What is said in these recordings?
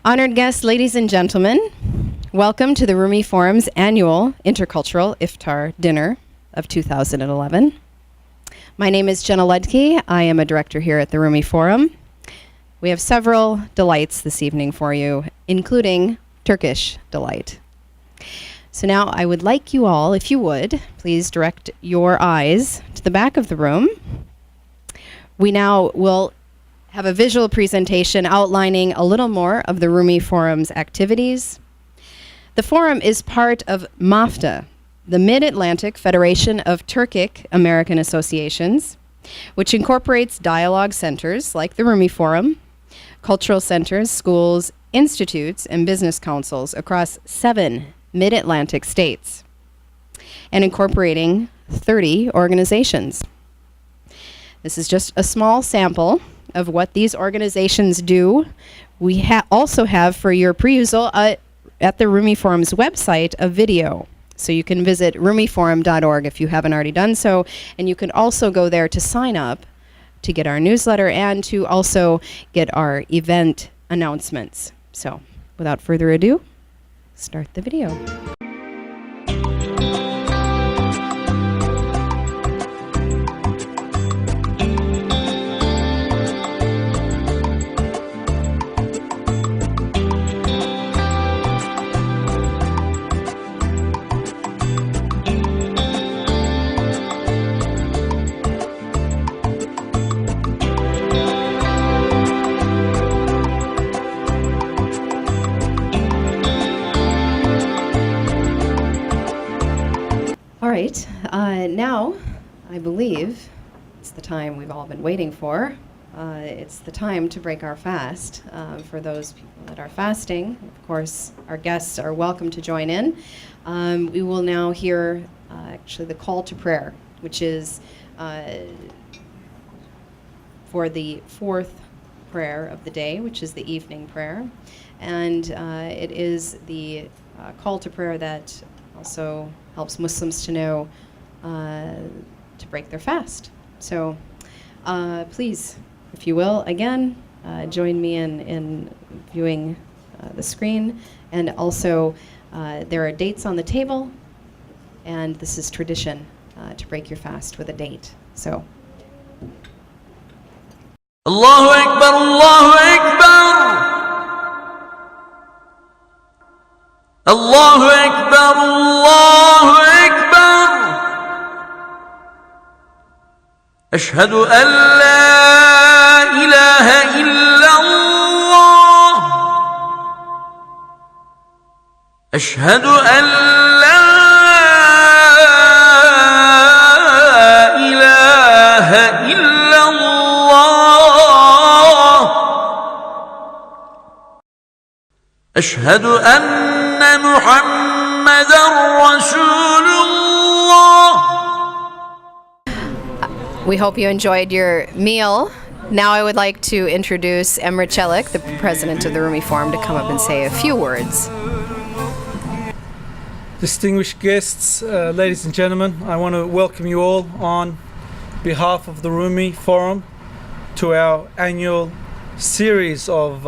Honored guests, ladies and gentlemen, welcome to the Rumi Forum's annual Intercultural Iftar Dinner of 2011. My name is Jenna Ludke. I am a director here at the Rumi Forum. We have several delights this evening for you, including Turkish delight. So now I would like you all, if you would, please direct your eyes to the back of the room. We now will have a visual presentation outlining a little more of the Rumi Forum's activities. The Forum is part of MAFTA, the Mid-Atlantic Federation of Turkic American Associations, which incorporates dialogue centers like the Rumi Forum, cultural centers, schools, institutes, and business councils across 7 Mid-Atlantic states, and incorporating 30 organizations. This is just a small sample of what these organizations do. We also have for your perusal at the Rumi Forum's website a video. So you can visit rumiforum.org if you haven't already done so, and you can also go there to sign up to get our newsletter and to also get our event announcements. So without further ado, start the video. All right, now I believe it's the time we've all been waiting for. It's the time to break our fast. For those people that are fasting, of course, our guests are welcome to join in. We will now hear actually the call to prayer, which is for the 4th prayer of the day, which is the evening prayer. And it is the call to prayer that also helps Muslims to know to break their fast. So please, if you will, again, join me in viewing the screen. And also, there are dates on the table, and this is tradition to break your fast with a date. So. Allahu Akbar, Allahu Akbar. Allahu Akbar, Allahu Akbar. Ashhadu an la ilaha illa Allah. Ashhadu an la ilaha illa Allah. Ashhadu anna Muhammadan Rasulullah. We hope you enjoyed your meal. Now I would like to introduce Emre Çelik, the president of the Rumi Forum, to come up and say a few words. Distinguished guests, ladies and gentlemen, I want to welcome you all on behalf of the Rumi Forum to our annual series of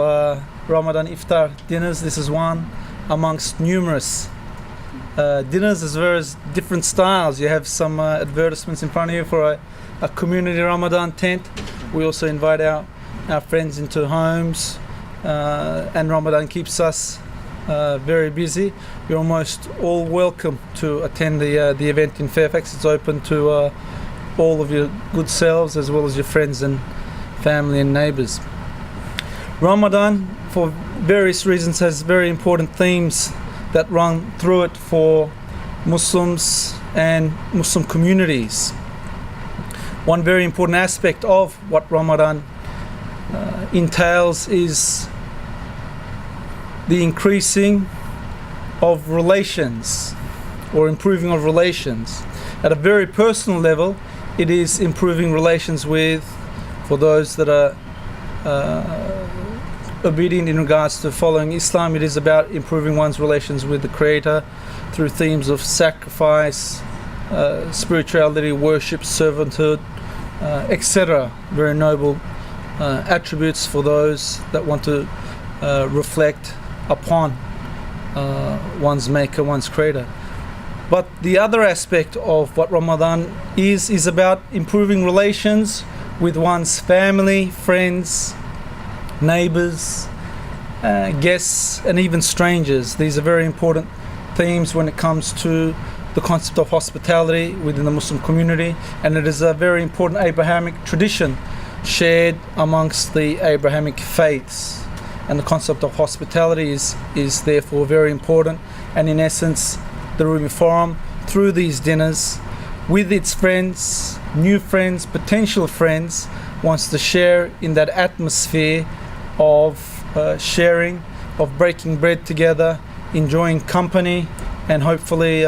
Ramadan Iftar dinners. This is one amongst numerous dinners, as well as different styles. You have some advertisements in front of you for a community Ramadan tent. We also invite our friends into homes, and Ramadan keeps us very busy. You're almost all welcome to attend the event in Fairfax. It's open to all of your good selves as well as your friends and family and neighbours. Ramadan, for various reasons, has very important themes that run through it for Muslims and Muslim communities. One very important aspect of what Ramadan entails is the increasing of relations or improving of relations. At a very personal level, it is improving relations for those that are obedient in regards to following Islam. It is about improving one's relations with the Creator through themes of sacrifice, spirituality, worship, servanthood, etc. Very noble attributes for those that want to reflect upon one's Maker, one's Creator. But the other aspect of what Ramadan is about improving relations with one's family, friends, neighbors, guests, and even strangers. These are very important themes when it comes to the concept of hospitality within the Muslim community, and it is a very important Abrahamic tradition shared amongst the Abrahamic faiths. And the concept of hospitality is therefore very important. And in essence, the Rumi Forum, through these dinners, with its friends, new friends, potential friends, wants to share in that atmosphere of sharing, of breaking bread together, enjoying company, and hopefully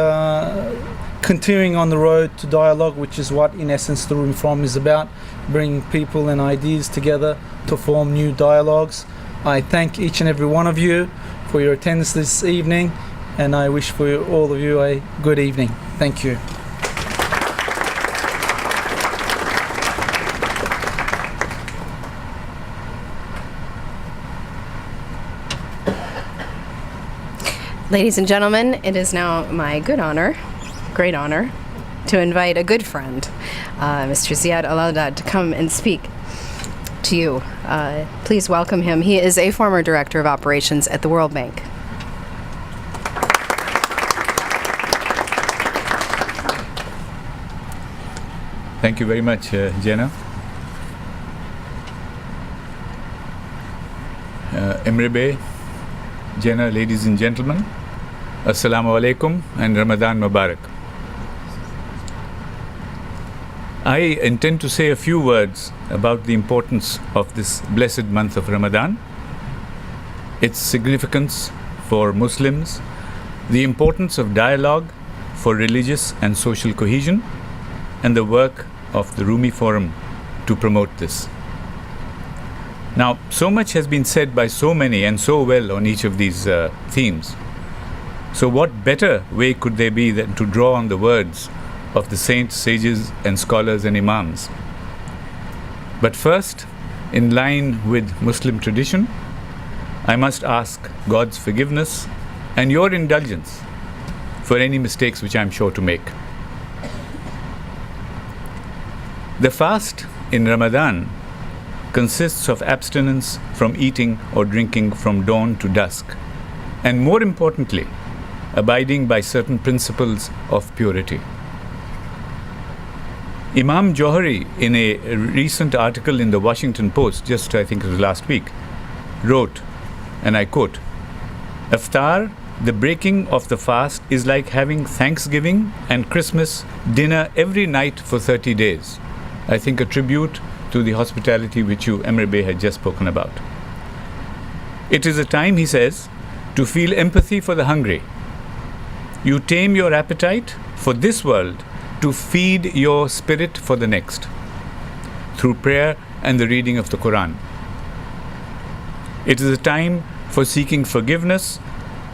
continuing on the road to dialogue, which is what in essence the Rumi Forum is about, bringing people and ideas together to form new dialogues. I thank each and every one of you for your attendance this evening, and I wish for all of you a good evening. Thank you. Ladies and gentlemen, it is now my great honor, to invite a good friend, Mr. Ziad Al-Audad, to come and speak to you. Please welcome him. He is a former director of operations at the World Bank. Thank you very much, Jenna. Emre Bey, Jenna, ladies and gentlemen, Assalamu alaikum and Ramadan Mubarak. I intend to say a few words about the importance of this blessed month of Ramadan, its significance for Muslims, the importance of dialogue for religious and social cohesion, and the work of the Rumi Forum to promote this. Now, so much has been said by so many and so well on each of these themes. So what better way could there be than to draw on the words of the saints, sages, and scholars and imams? But first, in line with Muslim tradition, I must ask God's forgiveness and your indulgence for any mistakes which I'm sure to make. The fast in Ramadan consists of abstinence from eating or drinking from dawn to dusk, and more importantly, abiding by certain principles of purity. Imam Johari, in a recent article in the Washington Post, just I think it was last week, wrote, and I quote, "Iftar, the breaking of the fast, is like having Thanksgiving and Christmas dinner every night for 30 days. I think a tribute to the hospitality which you, Emre Bey, had just spoken about. It is a time, he says, to feel empathy for the hungry. You tame your appetite for this world to feed your spirit for the next, through prayer and the reading of the Quran. It is a time for seeking forgiveness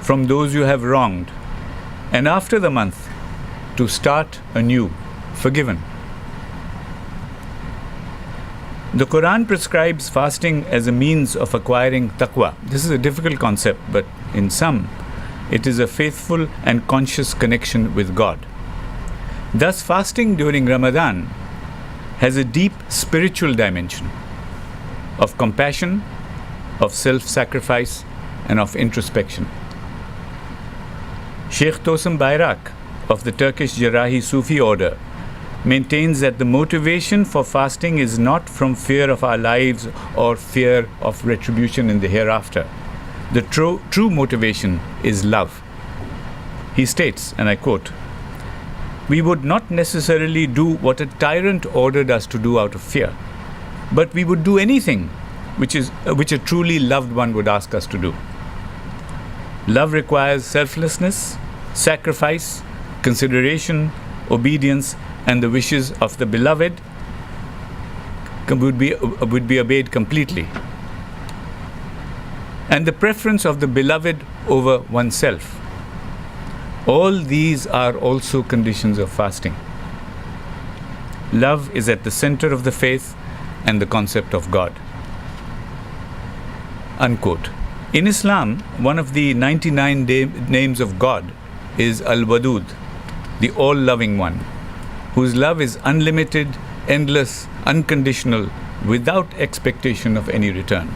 from those you have wronged, and after the month, to start anew, forgiven. The Quran prescribes fasting as a means of acquiring taqwa. This is a difficult concept, but in some, it is a faithful and conscious connection with God. Thus, fasting during Ramadan has a deep spiritual dimension of compassion, of self-sacrifice, and of introspection. Sheikh Tosum Bayrak of the Turkish Jarahi Sufi order maintains that the motivation for fasting is not from fear of our lives or fear of retribution in the hereafter. The true motivation is love. He states, and I quote, "We would not necessarily do what a tyrant ordered us to do out of fear, but we would do anything which a truly loved one would ask us to do. Love requires selflessness, sacrifice, consideration, obedience, and the wishes of the beloved would be obeyed completely. And the preference of the beloved over oneself. All these are also conditions of fasting. Love is at the center of the faith and the concept of God." Unquote. In Islam, one of the 99 names of God is Al-Wadud, the all-loving one, whose love is unlimited, endless, unconditional, without expectation of any return.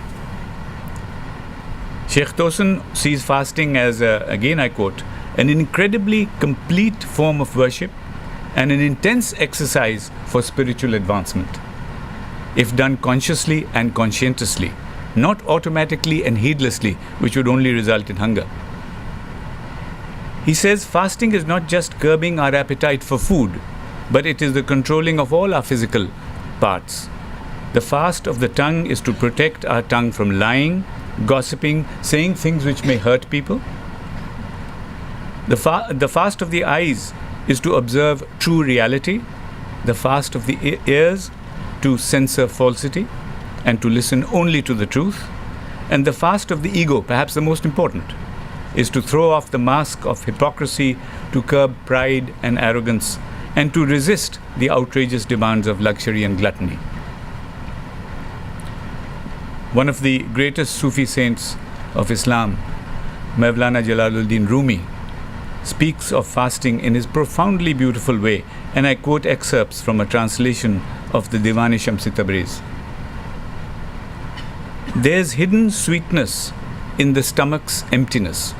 Sheikh Tosun sees fasting as, again I quote, "an incredibly complete form of worship and an intense exercise for spiritual advancement, if done consciously and conscientiously, not automatically and heedlessly, which would only result in hunger." He says fasting is not just curbing our appetite for food, but it is the controlling of all our physical parts. The fast of the tongue is to protect our tongue from lying, gossiping, saying things which may hurt people. The fast of the eyes is to observe true reality. The fast of the ears to censor falsity and to listen only to the truth. And the fast of the ego, perhaps the most important, is to throw off the mask of hypocrisy, to curb pride and arrogance, and to resist the outrageous demands of luxury and gluttony. One of the greatest Sufi saints of Islam, Mevlana Jalaluddin Rumi, speaks of fasting in his profoundly beautiful way, and I quote excerpts from a translation of the Diwan-e-Shams Tabriz. "There's hidden sweetness in the stomach's emptiness.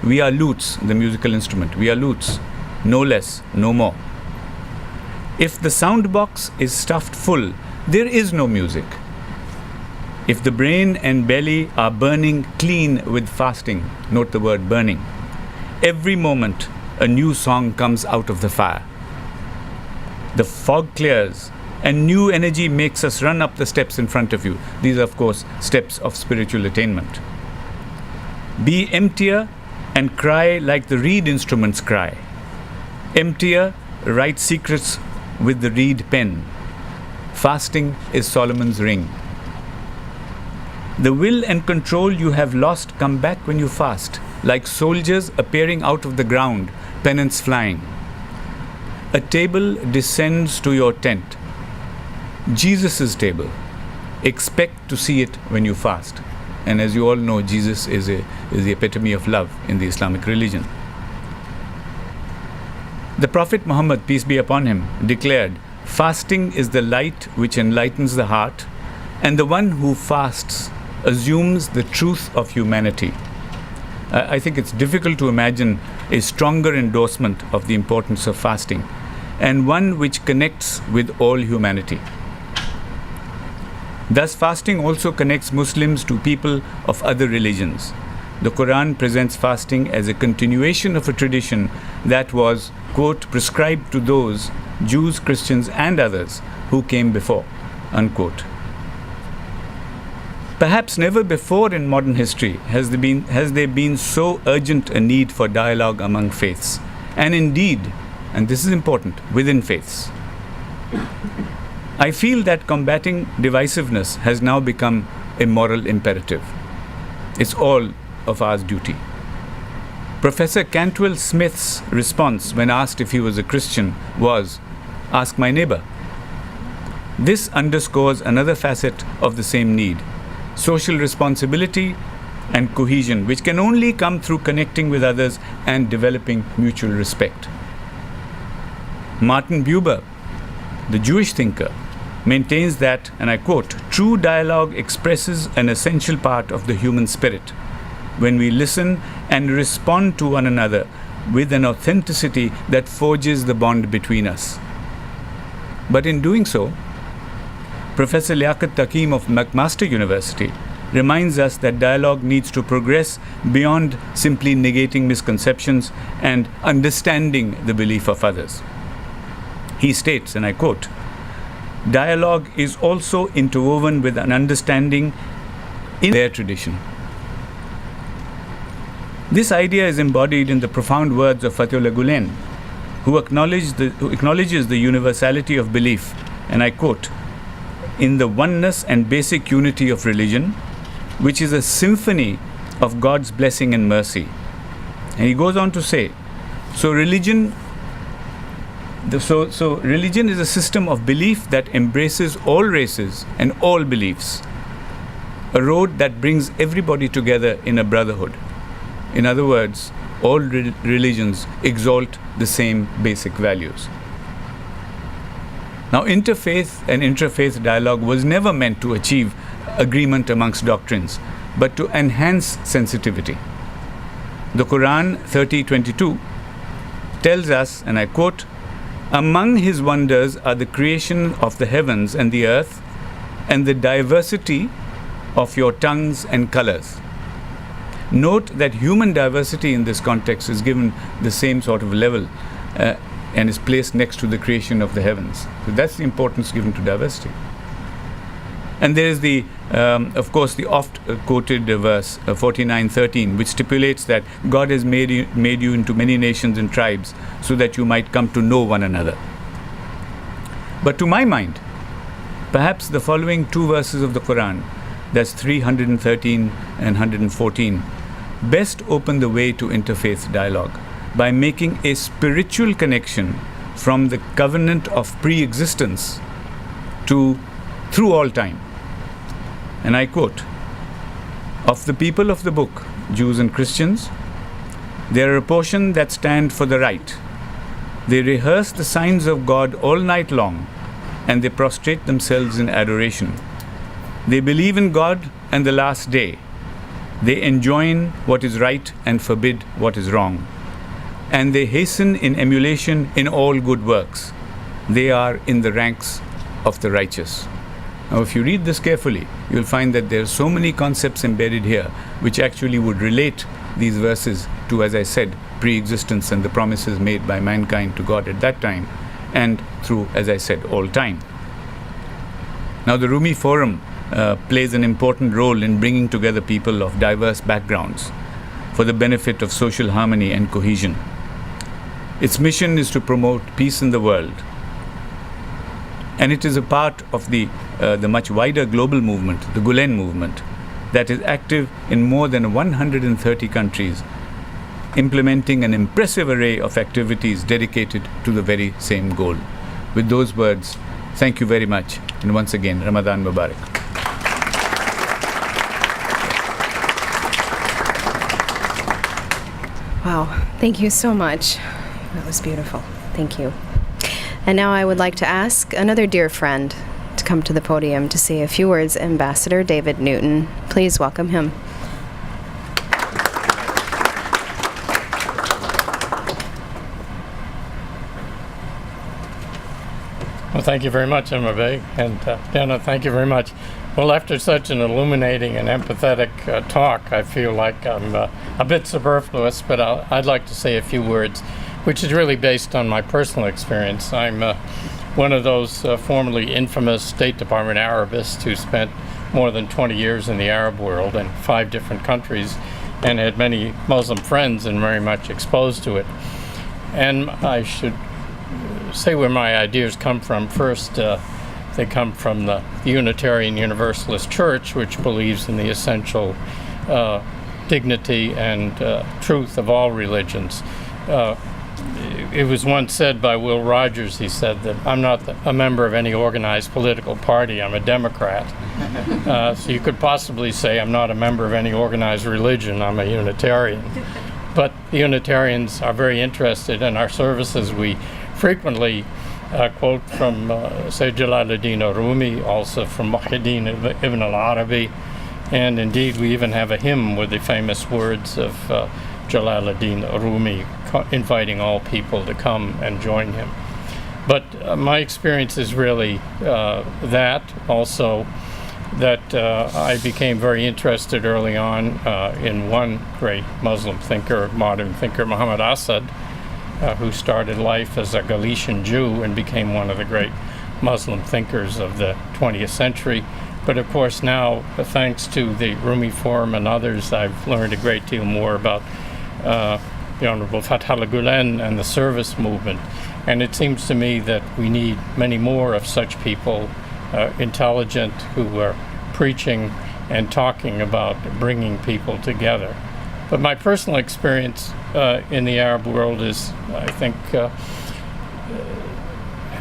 We are lutes," the musical instrument, "we are lutes, no less, no more. If the sound box is stuffed full, there is no music. If the brain and belly are burning clean with fasting," note the word burning, "every moment a new song comes out of the fire. The fog clears and new energy makes us run up the steps in front of you." These are, of course, steps of spiritual attainment. "Be emptier and cry like the reed instruments cry. Emptier, write secrets with the reed pen. Fasting is Solomon's ring. The will and control you have lost come back when you fast, like soldiers appearing out of the ground, pennants flying. A table descends to your tent. Jesus' table. Expect to see it when you fast." And as you all know, Jesus is the epitome of love in the Islamic religion. The Prophet Muhammad, peace be upon him, declared, "Fasting is the light which enlightens the heart, and the one who fasts assumes the truth of humanity." I think it's difficult to imagine a stronger endorsement of the importance of fasting, and one which connects with all humanity. Thus, fasting also connects Muslims to people of other religions. The Quran presents fasting as a continuation of a tradition that was, quote, "prescribed to those Jews, Christians, and others who came before," unquote. Perhaps never before in modern history has there been so urgent a need for dialogue among faiths, and indeed, and this is important, within faiths. I feel that combating divisiveness has now become a moral imperative. It's all of our duty. Professor Cantwell Smith's response when asked if he was a Christian was, "Ask my neighbor." This underscores another facet of the same need: social responsibility and cohesion, which can only come through connecting with others and developing mutual respect. Martin Buber, the Jewish thinker, maintains that, and I quote, "True dialogue expresses an essential part of the human spirit. When we listen and respond to one another with an authenticity that forges the bond between us. But in doing so, Professor Liaquat Takim of McMaster University reminds us that dialogue needs to progress beyond simply negating misconceptions and understanding the belief of others. He states, and I quote, "Dialogue is also interwoven with an understanding in their tradition." This idea is embodied in the profound words of Fatihullah Gulen, who acknowledges the universality of belief, and I quote, "in the oneness and basic unity of religion, which is a symphony of God's blessing and mercy." And he goes on to say, religion is a system of belief that embraces all races and all beliefs, a road that brings everybody together in a brotherhood. In other words, all religions exalt the same basic values. Now, interfaith and intrafaith dialogue was never meant to achieve agreement amongst doctrines, but to enhance sensitivity. The Quran 30:22 tells us, and I quote, "Among his wonders are the creation of the heavens and the earth, and the diversity of your tongues and colors." Note that human diversity in this context is given the same sort of level and is placed next to the creation of the heavens. So that's the importance given to diversity. And there is of course, the oft-quoted verse 49:13, which stipulates that God has made you into many nations and tribes so that you might come to know one another. But to my mind, perhaps the following two verses of the Quran, that's 313 and 114, best open the way to interfaith dialogue by making a spiritual connection from the covenant of pre-existence through all time. And I quote, "Of the people of the book, Jews and Christians, there are a portion that stand for the right. They rehearse the signs of God all night long, and they prostrate themselves in adoration. They believe in God and the last day. They enjoin what is right and forbid what is wrong. And they hasten in emulation in all good works. They are in the ranks of the righteous." Now, if you read this carefully, you'll find that there are so many concepts embedded here which actually would relate these verses to, as I said, pre-existence and the promises made by mankind to God at that time, and through, as I said, all time. Now, the Rumi Forum plays an important role in bringing together people of diverse backgrounds for the benefit of social harmony and cohesion. Its mission is to promote peace in the world, and it is a part of the much wider global movement, the Gulen movement, that is active in more than 130 countries, implementing an impressive array of activities dedicated to the very same goal. With those words, thank you very much, and once again, Ramadan Mubarak. Wow, thank you so much. That was beautiful. Thank you. And now I would like to ask another dear friend to come to the podium to say a few words, Ambassador David Newton. Please welcome him. Well, thank you very much, Emma Bey, and Dana, thank you very much. Well, after such an illuminating and empathetic talk, I feel like I'm a bit superfluous, but I'd like to say a few words, which is really based on my personal experience. I'm one of those formerly infamous State Department Arabists who spent more than 20 years in the Arab world in 5 different countries and had many Muslim friends and very much exposed to it. And I should say where my ideas come from. First, they come from the Unitarian Universalist Church, which believes in the essential dignity and truth of all religions. It was once said by Will Rogers, he said that I'm not a member of any organized political party, I'm a Democrat. So you could possibly say I'm not a member of any organized religion, I'm a Unitarian. But the Unitarians are very interested in our services. We frequently quote from Sayyid Jalaluddin Rumi, also from Muhyiddin ibn al-Arabi, and indeed we even have a hymn with the famous words of Jalaluddin Rumi inviting all people to come and join him. But my experience is really that also, that I became very interested early on in one great Muslim thinker, modern thinker, Muhammad Asad, who started life as a Galician Jew and became one of the great Muslim thinkers of the 20th century. But of course now, thanks to the Rumi Forum and others, I've learned a great deal more about the Honorable Fethullah Gulen and the service movement. And it seems to me that we need many more of such people, intelligent, who are preaching and talking about bringing people together. But my personal experience in the Arab world is, I think,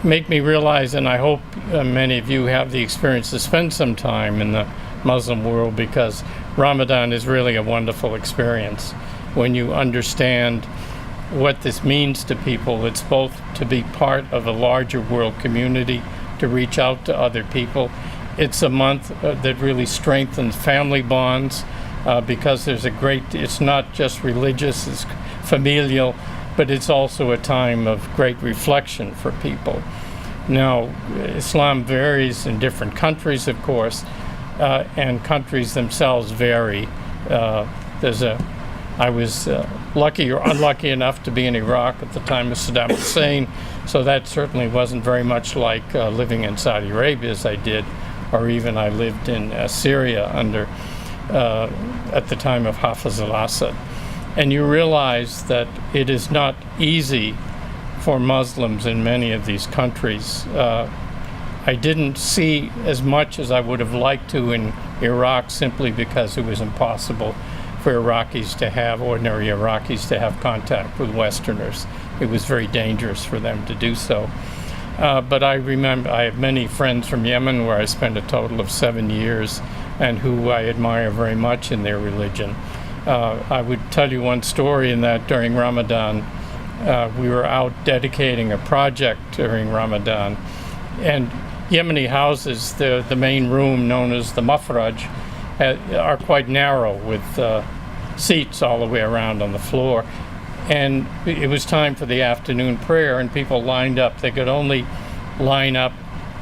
make me realize, and I hope many of you have the experience to spend some time in the Muslim world, because Ramadan is really a wonderful experience. When you understand what this means to people, it's both to be part of a larger world community, to reach out to other people. It's a month that really strengthens family bonds, because there's it's not just religious, it's familial, but it's also a time of great reflection for people. Now, Islam varies in different countries, of course, and countries themselves vary. I was lucky or unlucky enough to be in Iraq at the time of Saddam Hussein, so that certainly wasn't very much like living in Saudi Arabia as I did, or even I lived in Syria at the time of Hafiz al-Assad. And you realize that it is not easy for Muslims in many of these countries. I didn't see as much as I would have liked to in Iraq, simply because it was impossible for ordinary Iraqis to have contact with Westerners. It was very dangerous for them to do so. But I remember I have many friends from Yemen, where I spent a total of 7 years, and who I admire very much in their religion. I would tell you one story in that during Ramadan, we were out dedicating a project during Ramadan, and Yemeni houses, the main room known as the mafraj, are quite narrow, with seats all the way around on the floor. And it was time for the afternoon prayer, and people lined up. They could only line up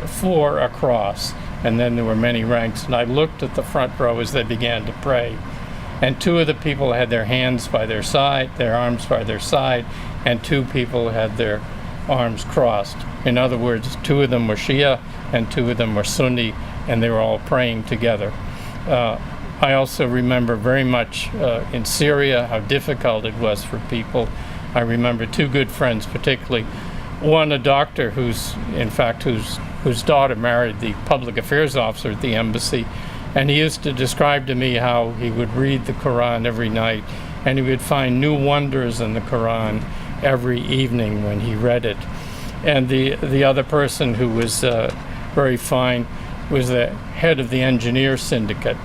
4 across, and then there were many ranks. And I looked at the front row as they began to pray, and 2 of the people had their hands by their side, their arms by their side, and 2 people had their arms crossed. In other words, 2 of them were Shia and 2 of them were Sunni, and they were all praying together. I also remember very much in Syria how difficult it was for people. I remember 2 good friends particularly. One, a doctor whose daughter married the public affairs officer at the embassy, and he used to describe to me how he would read the Quran every night, and he would find new wonders in the Quran every evening when he read it. And the other person who was very fine was the head of the engineer syndicate.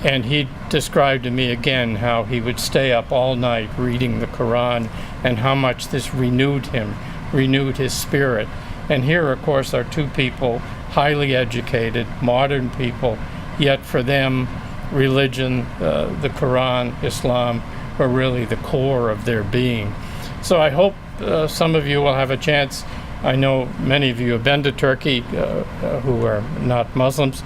And he described to me again how he would stay up all night reading the Quran, and how much this renewed him, renewed his spirit. And here, of course, are 2 people, highly educated, modern people, yet for them, religion, the Quran, Islam, were really the core of their being. So I hope some of you will have a chance. I know many of you have been to Turkey who are not Muslims,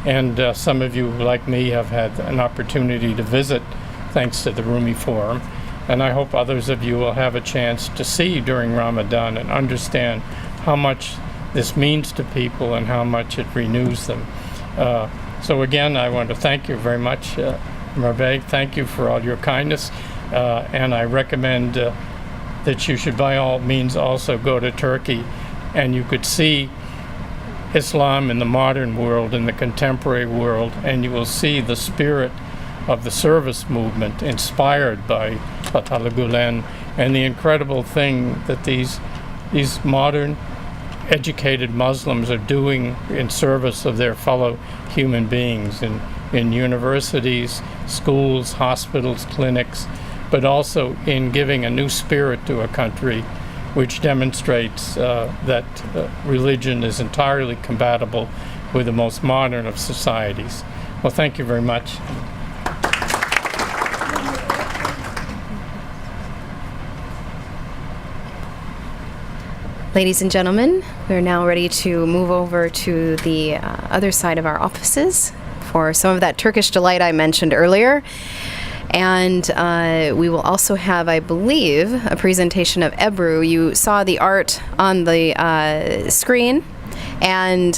and some of you, like me, have had an opportunity to visit thanks to the Rumi Forum. And I hope others of you will have a chance to see during Ramadan and understand how much this means to people and how much it renews them. So again, I want to thank you very much, Marbeg. Thank you for all your kindness, and I recommend that you should by all means also go to Turkey, and you could see Islam in the modern world, in the contemporary world, and you will see the spirit of the service movement inspired by Fethullah Gulen, and the incredible thing that these modern educated Muslims are doing in service of their fellow human beings in universities, schools, hospitals, clinics, but also in giving a new spirit to a country, which demonstrates that religion is entirely compatible with the most modern of societies. Well, thank you very much. Ladies and gentlemen, we're now ready to move over to the other side of our offices for some of that Turkish delight I mentioned earlier. And we will also have, I believe, a presentation of Ebru. You saw the art on the screen, and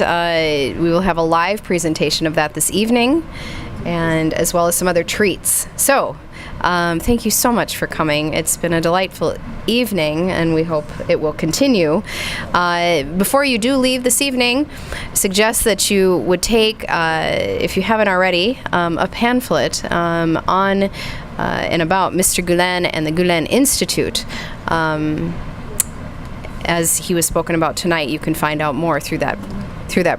we will have a live presentation of that this evening, and as well as some other treats. So, thank you so much for coming. It's been a delightful evening, and we hope it will continue. Before you do leave this evening, suggest that you would take, if you haven't already, a pamphlet on and about Mr. Gülen and the Gülen Institute. As he was spoken about tonight, you can find out more through that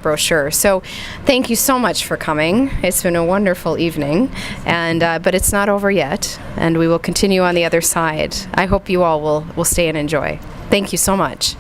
brochure. So thank you so much for coming. It's been a wonderful evening, and but it's not over yet, and we will continue on the other side. I hope you all will stay and enjoy. Thank you so much.